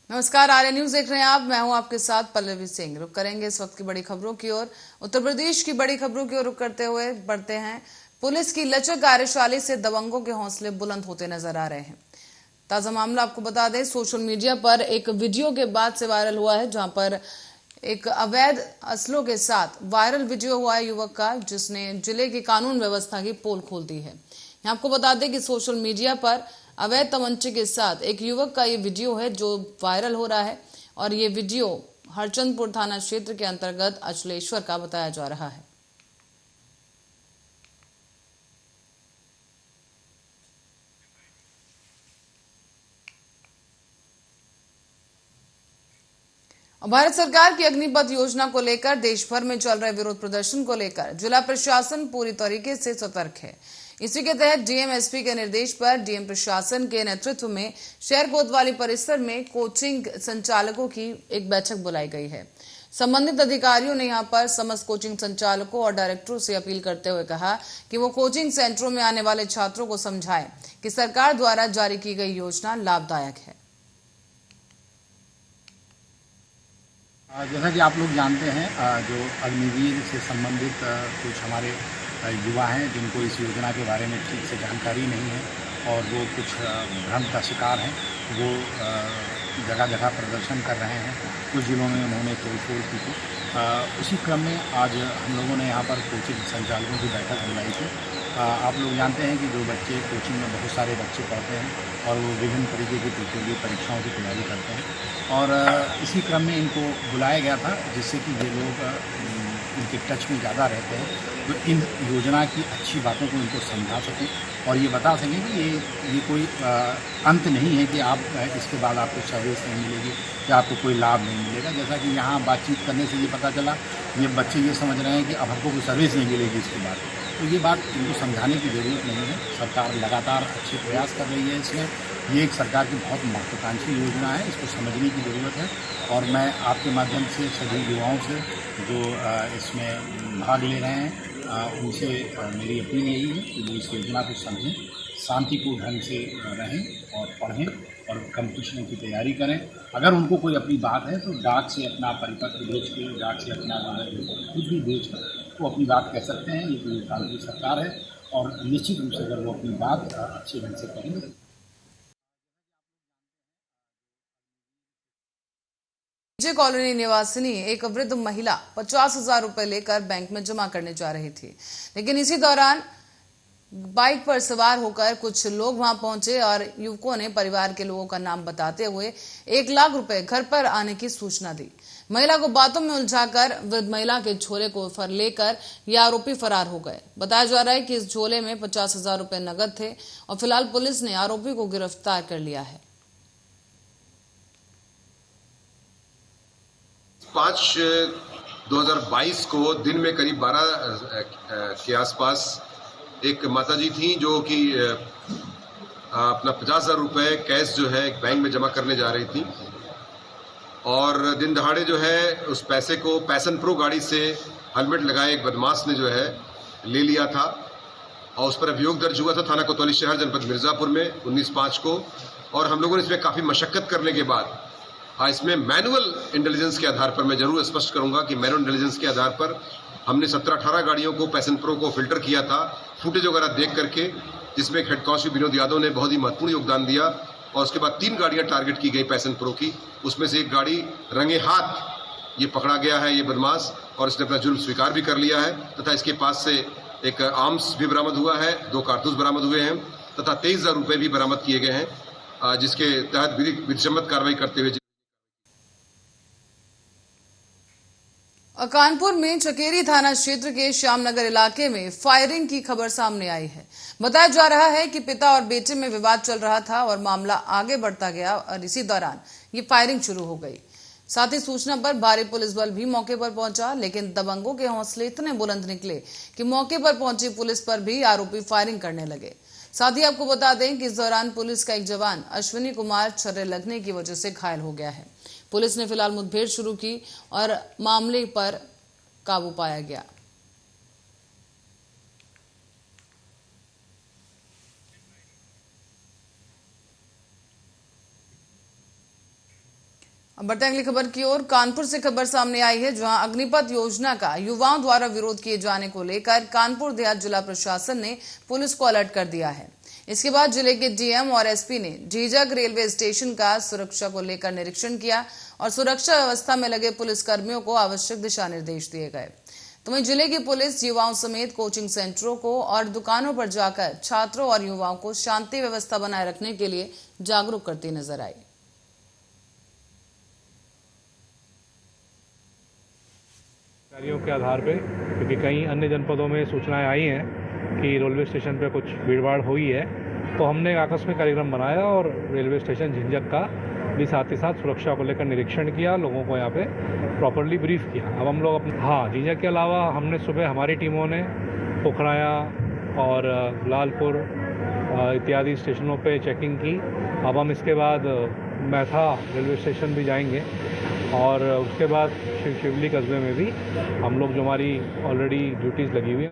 नमस्कार, आर्य न्यूज देख रहे हैं आप। मैं हूं आपके साथ पल्लवी सिंह। रुक करेंगे इस वक्त की बड़ी खबरों की ओर। उत्तर प्रदेश की बड़ी खबरों की ओर रुक करते हुए बढ़ते हैं। पुलिस की लचक कार्यशाली से दबंगों के हौसले बुलंद होते नजर आ रहे हैं। ताजा मामला आपको बता दें, सोशल मीडिया पर एक वीडियो के बाद से वायरल हुआ है, जहां पर एक अवैध असलों के साथ वायरल वीडियो हुआ है युवक का, जिसने जिले की कानून व्यवस्था की पोल खोल दी है। यहाँ आपको बता दें कि सोशल मीडिया पर अवैध तमंचे के साथ एक युवक का ये वीडियो है जो वायरल हो रहा है, और ये वीडियो हरचंदपुर थाना क्षेत्र के अंतर्गत अचलेश्वर का बताया जा रहा है। भारत सरकार की अग्निपथ योजना को लेकर देश भर में चल रहे विरोध प्रदर्शन को लेकर जिला प्रशासन पूरी तरीके से सतर्क है। इसी के तहत डीएम एसपी के निर्देश पर डीएम प्रशासन के नेतृत्व में शहर कोतवाली परिसर में कोचिंग संचालकों की एक बैठक बुलाई गई है। संबंधित अधिकारियों ने यहां पर समस्त कोचिंग संचालकों और डायरेक्टरों से अपील करते हुए कहा कि वो कोचिंग सेंटरों में आने वाले छात्रों को समझाएं कि सरकार द्वारा जारी की गई योजना लाभदायक है। जैसा कि आप लोग जानते हैं, जो अग्निवीर से संबंधित कुछ हमारे युवा हैं जिनको इस योजना के बारे में ठीक से जानकारी नहीं है और वो कुछ भ्रम का शिकार हैं। वो जगह जगह प्रदर्शन कर रहे हैं। कुछ जिलों में उन्होंने तोड़फोड़ की थी। उसी क्रम में आज हम लोगों ने यहाँ पर कोचिंग संचालकों की बैठक बुलाई थी। आप लोग जानते हैं कि जो बच्चे कोचिंग में बहुत सारे बच्चे पढ़ते हैं और वो विभिन्न तरीके की प्रतियोगी परीक्षाओं की तैयारी करते हैं और इसी क्रम में इनको बुलाया गया था जिससे कि ये लोग इनके टच में ज़्यादा रहते हैं, तो इन योजना की अच्छी बातों को इनको समझा सकें और ये बता सकें कि ये कोई अंत नहीं है कि आप इसके बाद आपको सर्विस नहीं मिलेगी या आपको कोई लाभ नहीं मिलेगा। जैसा कि यहाँ बातचीत करने से ये पता चला, ये बच्चे ये समझ रहे हैं कि अब हमको कोई सर्विस नहीं मिलेगी इसके बाद। तो ये बात इनको समझाने की ज़रूरत नहीं है। सरकार लगातार अच्छे प्रयास कर रही है इसमें। ये एक सरकार की बहुत महत्वाकांक्षी योजना है, इसको समझने की ज़रूरत है। और मैं आपके माध्यम से सभी युवाओं से जो इसमें भाग ले रहे हैं उनसे मेरी अपील यही है कि वो इस योजना को समझें, शांतिपूर्ण ढंग से रहें और पढ़ें और कंपटीशन की तैयारी करें। अगर उनको कोई अपनी बात है तो डाक से अपना परिपत्र भेज के, डाक से अपना कुछ भी भेज कर वो अपनी बात कह सकते हैं। ये तो लोकतांत्रिक सरकार है और निश्चित रूप से अगर वो अपनी बात अच्छे ढंग से कहेंगे। कॉलोनी निवासिनी एक वृद्ध महिला 50,000 रुपए लेकर बैंक में जमा करने जा रही थी, लेकिन इसी दौरान बाइक पर सवार होकर कुछ लोग वहां पहुंचे और युवकों ने परिवार के लोगों का नाम बताते हुए 1 लाख रुपए घर पर आने की सूचना दी। महिला को बातों में उलझाकर वृद्ध महिला के झोले को लेकर ये आरोपी फरार हो गए। बताया जा रहा है कि इस झोले में 50,000 रुपए नगद थे और फिलहाल पुलिस ने आरोपी को गिरफ्तार कर लिया है। 5/2022 को दिन में करीब 12 के आसपास एक माताजी थी जो कि अपना 50,000 रुपए कैश जो है एक बैंक में जमा करने जा रही थी और दिन दहाड़े जो है उस पैसे को पैशन प्रो गाड़ी से हेलमेट लगाए एक बदमाश ने जो है ले लिया था और उस पर अभियोग दर्ज हुआ था थाना कोतवाली शहर जनपद मिर्जापुर में 19/5 को। और हम लोगों ने इसमें काफ़ी मशक्कत करने के बाद इसमें मैनुअल इंटेलिजेंस के आधार पर, मैं जरूर स्पष्ट करूंगा कि मैनुअल इंटेलिजेंस के आधार पर हमने 17-18 गाड़ियों को पैशन प्रो को फिल्टर किया था, फुटेज वगैरह देख करके, जिसमें हेड कांस्टेबल विनोद यादव ने बहुत ही महत्वपूर्ण योगदान दिया। और उसके बाद 3 गाड़ियां टारगेट की गई पैशन प्रो की, उसमें से एक गाड़ी रंगे हाथ ये पकड़ा गया है ये बदमाश और इसने अपना जुर्म स्वीकार भी कर लिया है तथा इसके पास से एक आर्म्स भी बरामद हुआ है, 2 कारतूस बरामद हुए हैं तथा 23,000 रुपए भी बरामद किए गए हैं, जिसके तहत विधिसम्मत कार्रवाई करते हुए कानपुर में चकेरी थाना क्षेत्र के श्यामनगर इलाके में फायरिंग की खबर सामने आई है। बताया जा रहा है कि पिता और बेटे में विवाद चल रहा था और मामला आगे बढ़ता गया और इसी दौरान ये फायरिंग शुरू हो गई। साथ ही सूचना पर भारी पुलिस बल भी मौके पर पहुंचा, लेकिन दबंगों के हौसले इतने बुलंद निकले कि मौके पर पहुंची पुलिस पर भी आरोपी फायरिंग करने लगे। साथ ही आपको बता दें कि इस दौरान पुलिस का एक जवान अश्विनी कुमार छर्रे लगने की वजह से घायल हो गया है। पुलिस ने फिलहाल मुठभेड़ शुरू की और मामले पर काबू पाया गया। अब बढ़ते हैं अगली खबर की ओर। कानपुर से खबर सामने आई है, जहां अग्निपथ योजना का युवाओं द्वारा विरोध किए जाने को लेकर कानपुर देहात जिला प्रशासन ने पुलिस को अलर्ट कर दिया है। इसके बाद जिले के डीएम और एसपी ने झीझक रेलवे स्टेशन का सुरक्षा को लेकर निरीक्षण किया और सुरक्षा व्यवस्था में लगे पुलिस कर्मियों को आवश्यक दिशा निर्देश दिए गए। तो वहीं जिले की पुलिस युवाओं समेत कोचिंग सेंटरों को और दुकानों पर जाकर छात्रों और युवाओं को शांति व्यवस्था बनाए रखने के लिए जागरूक करती नजर आई। जानकारियों के आधार पे, क्योंकि कई अन्य जनपदों में सूचनाएं आई हैं कि रेलवे स्टेशन पे कुछ भीड़भाड़ हुई है, तो हमने आकस्मिक कार्यक्रम बनाया और रेलवे स्टेशन झिंझक का भी साथ ही साथ सुरक्षा को लेकर निरीक्षण किया, लोगों को यहाँ पे प्रॉपर्ली ब्रीफ किया। अब हम लोग झिंझक के अलावा हमने सुबह हमारी टीमों ने पोखराया और लालपुर इत्यादि स्टेशनों पे चेकिंग की। अब हम इसके बाद मैथा रेलवे स्टेशन भी जाएंगे और उसके बाद शिवली कस्बे में भी हम लोग जो हमारी ऑलरेडी ड्यूटीज लगी हुई है।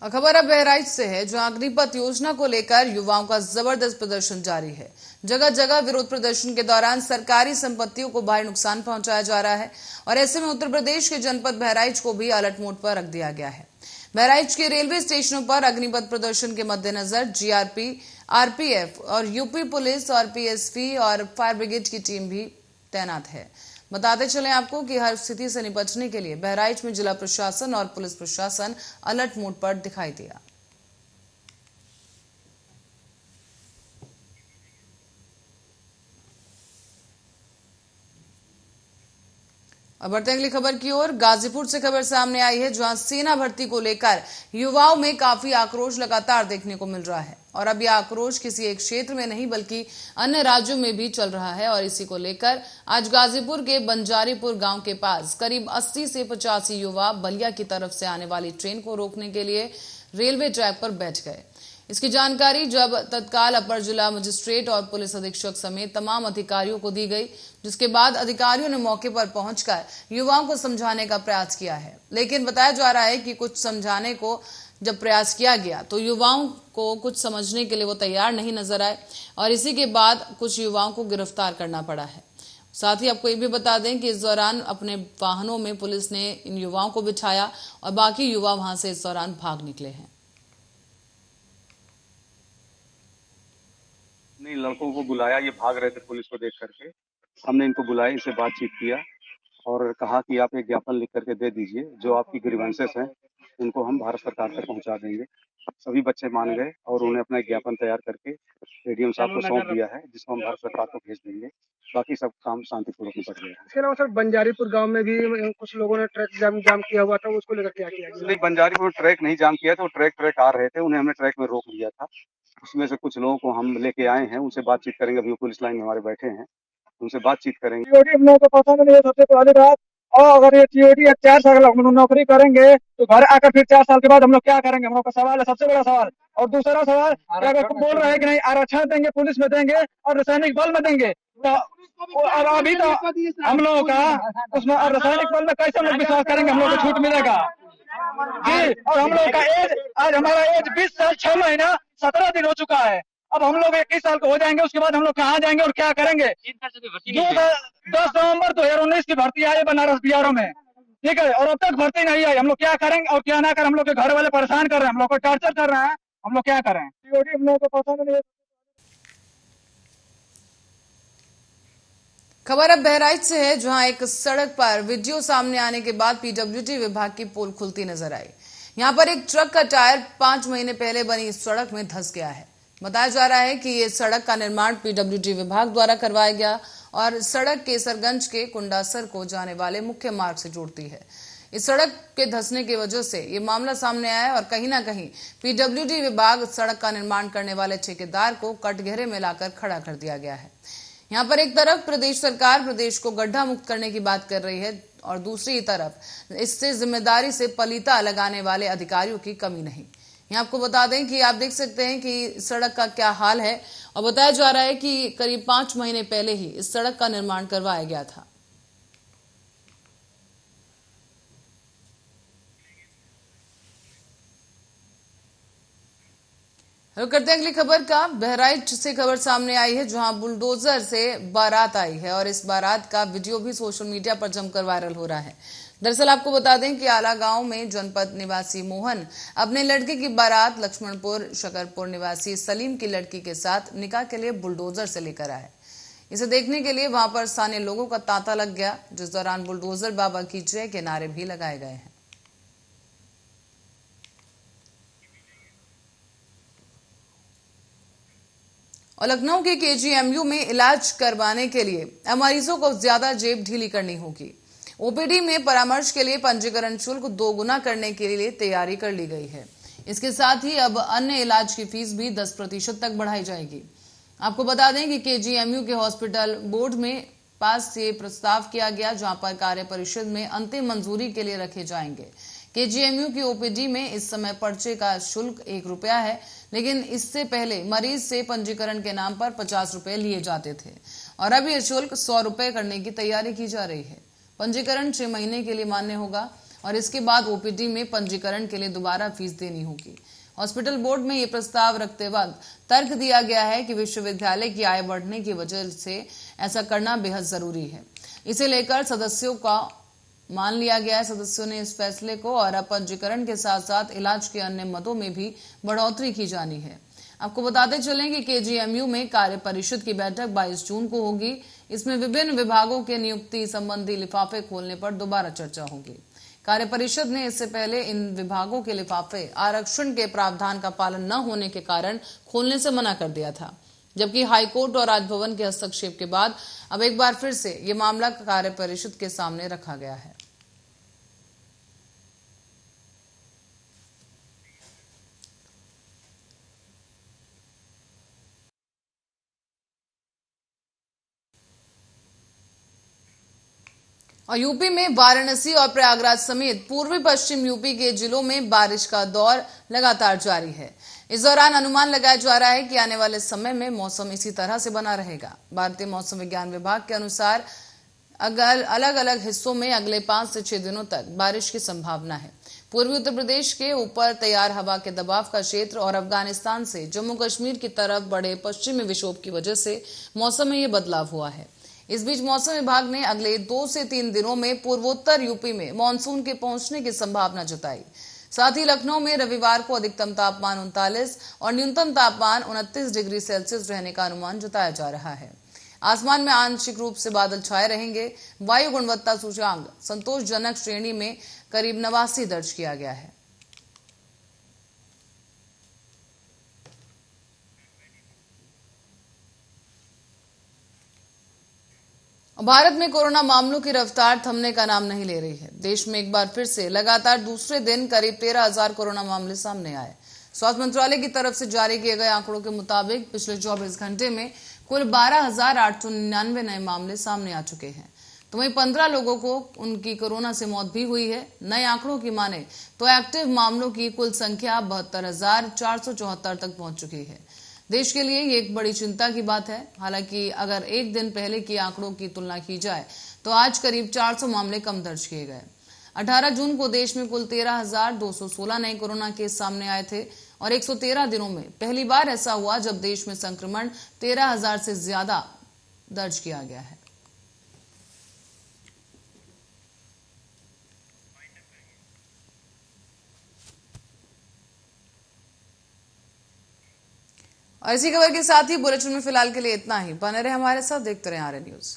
खबर अब बहराइच से है, जहां अग्निपथ योजना को लेकर युवाओं का जबरदस्त प्रदर्शन जारी है। जगह जगह विरोध प्रदर्शन के दौरान सरकारी संपत्तियों को भारी नुकसान पहुंचाया जा रहा है और ऐसे में उत्तर प्रदेश के जनपद बहराइच को भी अलर्ट मोड पर रख दिया गया है। बहराइच के रेलवे स्टेशनों पर अग्निपथ प्रदर्शन के मद्देनजर जीआरपी, आरपीएफ और यूपी पुलिस और पीएसपी और फायर ब्रिगेड की टीम भी तैनात है। बताते चलें आपको कि हर स्थिति से निपटने के लिए बहराइच में जिला प्रशासन और पुलिस प्रशासन अलर्ट मोड पर दिखाई दिया। अब बढ़ते अगली खबर की ओर। गाजीपुर से खबर सामने आई है, जहां सेना भर्ती को लेकर युवाओं में काफी आक्रोश लगातार देखने को मिल रहा है और अब यह आक्रोश किसी एक क्षेत्र में नहीं बल्कि अन्य राज्यों में भी चल रहा है। और इसी को लेकर आज गाजीपुर के बंजारीपुर गांव के पास करीब 80 से 85 युवा बलिया की तरफ से आने वाली ट्रेन को रोकने के लिए रेलवे ट्रैक पर बैठ गए। इसकी जानकारी जब तत्काल अपर जिला मजिस्ट्रेट और पुलिस अधीक्षक समेत तमाम अधिकारियों को दी गई, जिसके बाद अधिकारियों ने मौके पर पहुंचकर युवाओं को समझाने का प्रयास किया है। लेकिन बताया जा रहा है कि कुछ समझाने को जब प्रयास किया गया तो युवाओं को कुछ समझने के लिए वो तैयार नहीं नजर आए और इसी के बाद कुछ युवाओं को गिरफ्तार करना पड़ा है। साथ ही आपको ये भी बता दें कि इस दौरान अपने वाहनों में पुलिस ने इन युवाओं को बिठाया और बाकी युवा वहां से इस दौरान भाग निकले हैं। नहीं, लड़कों को बुलाया, ये भाग रहे थे पुलिस को देख करके। हमने इनको बुलाया, इनसे बातचीत किया और कहा कि आप एक ज्ञापन लिख करके दे दीजिए, जो आपकी ग्रीवेंसेस हैं उनको हम भारत सरकार तक पहुंचा देंगे। सभी बच्चे मान गए और उन्हें अपना एक ज्ञापन तैयार करके एडीएम साहब को सौंप दिया है, जिसको हम भारत सरकार को भेज देंगे। बाकी सब काम शांतिपूर्वक निपट गया है। इसके अलावा सर बंजारीपुर गांव में भी कुछ लोगों ने ट्रैक जाम किया हुआ था, उसको लेकर क्या किया गया? नहीं, बंजारीपुर ट्रैक नहीं जाम किया था, वो ट्रैक आ रहे थे, उन्हें हमने ट्रैक में रोक लिया था। उसमें से कुछ लोगों को हम लेके आए हैं, उनसे बातचीत करेंगे। अभी वो पुलिस लाइन में हमारे बैठे हैं, उनसे बातचीत करेंगे। टीओडी हम लोगों को पसंद नहीं है सबसे पहली बात, और अगर ये टीओडी 4 साल नौकरी करेंगे तो घर आकर फिर 4 साल के बाद हम लोग क्या करेंगे? हम लोग का सवाल है, सबसे बड़ा सवाल। और दूसरा सवाल, अगर बोल रहे हैं कि नहीं आरक्षण देंगे, पुलिस में देंगे और रासायनिक बल में देंगे, तो और अभी तो हम लोगों का उसमें रासायनिक बल में कैसे हम लोग विश्वास करेंगे हम लोग को छूट मिलेगा जी? और हम लोग का एज, आज हमारा एज 20 साल 6 महीना 17 दिन हो चुका है। अब हम लोग 21 साल के हो जाएंगे, उसके बाद हम लोग कहाँ जाएंगे और क्या करेंगे? 10 नवंबर 2019 की भर्ती आई है बनारस बीआरओ में, ठीक है, और अब तक भर्ती नहीं आई। हम लोग क्या करेंगे और क्या ना करें? हम लोग के घर वाले परेशान कर रहे हैं, हम लोग को टॉर्चर कर रहे हैं, हम लोग क्या करें? टीओडी हम लोग को पसंद नहीं है। खबर अब बहराइच से है, जहां एक सड़क पर वीडियो सामने आने के बाद पीडब्ल्यूडी विभाग की पोल खुलती नजर आई। यहां पर एक ट्रक का टायर 5 महीने पहले बनी इस सड़क में धंस गया है। बताया जा रहा है कि ये सड़क का निर्माण पीडब्ल्यूडी विभाग द्वारा करवाया गया और सड़क केसरगंज के कुंडासर को जाने वाले मुख्य मार्ग से जोड़ती है। इस सड़क के धंसने की वजह से ये मामला सामने आया और कहीं ना कहीं पीडब्ल्यूडी विभाग सड़क का निर्माण करने वाले ठेकेदार को कटघरे में लाकर खड़ा कर दिया गया है। यहाँ पर एक तरफ प्रदेश सरकार प्रदेश को गड्ढा मुक्त करने की बात कर रही है और दूसरी तरफ इससे जिम्मेदारी से पलीता लगाने वाले अधिकारियों की कमी नहीं। यहाँ आपको बता दें कि आप देख सकते हैं कि सड़क का क्या हाल है और बताया जा रहा है कि करीब 5 महीने पहले ही इस सड़क का निर्माण करवाया गया था। रुक करते हैं अगली खबर का। बहराइच से खबर सामने आई है जहां बुलडोजर से बारात आई है और इस बारात का वीडियो भी सोशल मीडिया पर जमकर वायरल हो रहा है। दरअसल आपको बता दें कि आला गांव में जनपद निवासी मोहन अपने लड़के की बारात लक्ष्मणपुर शकरपुर निवासी सलीम की लड़की के साथ निकाह के लिए बुलडोजर से लेकर आए। इसे देखने के लिए वहां पर स्थानीय लोगों का तांता लग गया, जिस दौरान बुलडोजर बाबा की जय के नारे भी लगाए गए हैं। और लखनऊ के केजीएमयू में इलाज करवाने के लिए मरीजों को ज्यादा जेब ढीली करनी होगी। ओपीडी में परामर्श के लिए पंजीकरण शुल्क 2 गुना करने के लिए तैयारी कर ली गई है। इसके साथ ही अब अन्य इलाज की फीस भी 10% तक बढ़ाई जाएगी। आपको बता दें कि केजीएमयू के हॉस्पिटल बोर्ड में पास ये प्रस्ताव किया गया, जहां पर कार्य परिषद में अंतिम मंजूरी के लिए रखे जाएंगे। केजीएमयू की ओपीडी में इस समय पर्चे का शुल्क 1 रुपया है, लेकिन इससे पहले मरीज से पंजीकरण के नाम पर 50 रुपए लिए जाते थे और अब यह शुल्क 100 रुपए करने की तैयारी की जा रही है। पंजीकरण 6 महीने के लिए मान्य होगा और इसके बाद ओपीडी में पंजीकरण के लिए दोबारा फीस देनी होगी। हॉस्पिटल बोर्ड में यह प्रस्ताव रखते वक्त तर्क दिया गया है कि विश्वविद्यालय की आय बढ़ने की वजह से ऐसा करना बेहद जरूरी है। इसे लेकर सदस्यों का मान लिया गया है सदस्यों ने इस फैसले को, और अब पंजीकरण के साथ साथ इलाज के अन्य मदों में भी बढ़ोतरी की जानी है। आपको बताते चलें कि केजीएमयू में कार्य परिषद की बैठक 22 जून को होगी। इसमें विभिन्न विभागों के नियुक्ति संबंधी लिफाफे खोलने पर दोबारा चर्चा होगी। कार्य परिषद ने इससे पहले इन विभागों के लिफाफे आरक्षण के प्रावधान का पालन न होने के कारण खोलने से मना कर दिया था, जबकि हाईकोर्ट और राजभवन के हस्तक्षेप के बाद अब एक बार फिर से ये मामला कार्य परिषद के सामने रखा गया है। और यूपी में वाराणसी और प्रयागराज समेत पूर्वी पश्चिम यूपी के जिलों में बारिश का दौर लगातार जारी है। इस दौरान अनुमान लगाया जा रहा है कि आने वाले समय में मौसम इसी तरह से बना रहेगा। भारतीय मौसम विज्ञान विभाग के अनुसार अगर अलग अलग हिस्सों में अगले 5 से 6 दिनों तक बारिश की संभावना है। पूर्वी उत्तर प्रदेश के ऊपर तैयार हवा के दबाव का क्षेत्र और अफगानिस्तान से जम्मू कश्मीर की तरफ बढ़े पश्चिमी विक्षोभ की वजह से मौसम में ये बदलाव हुआ है। इस बीच मौसम विभाग ने अगले 2 से 3 दिनों में पूर्वोत्तर यूपी में मानसून के पहुंचने की संभावना जताई। साथ ही लखनऊ में रविवार को अधिकतम तापमान 39 और न्यूनतम तापमान 29 डिग्री सेल्सियस रहने का अनुमान जताया जा रहा है। आसमान में आंशिक रूप से बादल छाए रहेंगे। वायु गुणवत्ता सूचकांक संतोषजनक श्रेणी में करीब 89 दर्ज किया गया है। भारत में कोरोना मामलों की रफ्तार थमने का नाम नहीं ले रही है। देश में एक बार फिर से लगातार दूसरे दिन करीब 13,000 कोरोना मामले सामने आए। स्वास्थ्य मंत्रालय की तरफ से जारी किए गए आंकड़ों के मुताबिक पिछले 24 घंटे में कुल 12,899 नए मामले सामने आ चुके हैं। तो वहीं 15 लोगों को उनकी कोरोना से मौत भी हुई है। नए आंकड़ों की माने तो एक्टिव मामलों की कुल संख्या 72,474 तक पहुंच चुकी है। देश के लिए ये एक बड़ी चिंता की बात है। हालांकि अगर एक दिन पहले के आंकड़ों की तुलना की जाए तो आज करीब 400 मामले कम दर्ज किए गए। 18 जून को देश में कुल 13,216 नए कोरोना केस सामने आए थे और 113 दिनों में पहली बार ऐसा हुआ जब देश में संक्रमण 13,000 से ज्यादा दर्ज किया गया है। और इसी खबर के साथ ही बुलेटिन में फिलहाल के लिए इतना ही। बने रहे हमारे साथ, देखते रहे आर्य न्यूज।